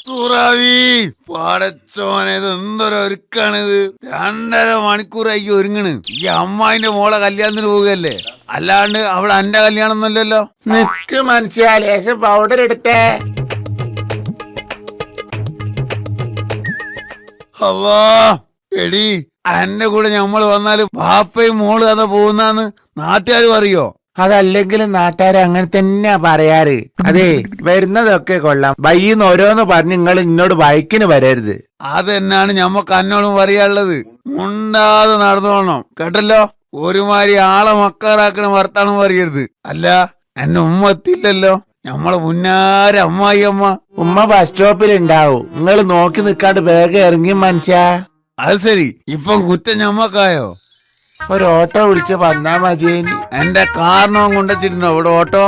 തുറാവി പടച്ചോനെ, ഇത് എന്തൊരൊരുക്കാണിത്. 2.5 മണിക്കൂറായി ഒരുങ്ങണ്. ഈ അമ്മായിന്റെ മോളെ കല്യാണത്തിന് പോവുകയല്ലേ, അല്ലാണ്ട് അവിടെ എന്റെ കല്യാണം ഒന്നുമല്ലല്ലോ. നിക്ക് മനുഷ്യ, ലേശം പൗഡർ എടുത്തേ. അവാ എടി, എന്റെ കൂടെ ഞമ്മള് വന്നാല് ബാപ്പയും മോള് അതാ പോകുന്നാന്ന് നാട്ടുകാർ പറയോ? അതല്ലെങ്കിലും നാട്ടുകാർ അങ്ങനെ തന്നെയാ പറയാറ്. അതെ, വരുന്നതൊക്കെ കൊള്ളാം, ബൈന്ന് ഓരോന്ന് പറഞ്ഞ് നിങ്ങൾ എന്നോട് ബൈക്കിന് വരരുത്. അതെന്നാണ് ഞമ്മക്ക് എന്നോടും പറയാനുള്ളത്. മുണ്ടാതെ നടന്നോണം കേട്ടല്ലോ. ഒരുമാതിരി ആളെ മക്കാറാക്കണ വർത്താനം പറയരുത്. അല്ല, എന്നെ ഉമ്മ എത്തിയില്ലല്ലോ, ഞമ്മളെ മുന്നാര അമ്മായി അമ്മ. ഉമ്മ ബസ് സ്റ്റോപ്പിൽ ഉണ്ടാവും, നിങ്ങൾ നോക്കി നിക്കാണ്ട് വേഗം ഇറങ്ങി മനുഷ്യ. അത് ശരി, ഇപ്പം കുറ്റം ഞമ്മക്കായോ? ഒരു ഓട്ടോ വിളിച്ച് വന്നാ മതിയേനി. എന്റെ കാരണവും കൊണ്ടുവച്ചിട്ടുണ്ടോ ഇവിടെ ഓട്ടോ?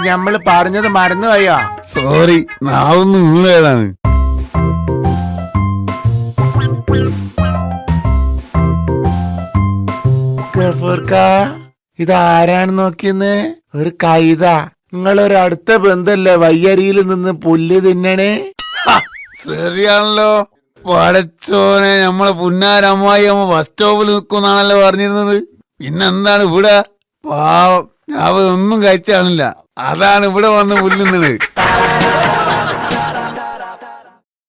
ഞമ്മള് പറഞ്ഞത് മറന്നുപോയോ? സോറി, നാവൊന്ന് വീണേതാണ്. ഇതാരാണ് നോക്കിയെന്ന്? ഒരു കൈത. നിങ്ങളൊരു അടുത്ത ബന്ധല്ലേ വയ്യരിയിൽ നിന്ന് പുല്ല് തിന്നണേ? ശരിയാണല്ലോ. പടച്ചോനെ, നമ്മളെ പുന്നാരമ്മായി അമ്മ ബസ് സ്റ്റോപ്പിൽ നിൽക്കുന്നാണല്ലോ പറഞ്ഞിരുന്നത്. പിന്നെന്താണ് ഇവിടെ? പാവം, ഞാൻ ഒന്നും കഴിച്ചാണില്ല, അതാണ് ഇവിടെ വന്ന് പുല്ലുന്നത്.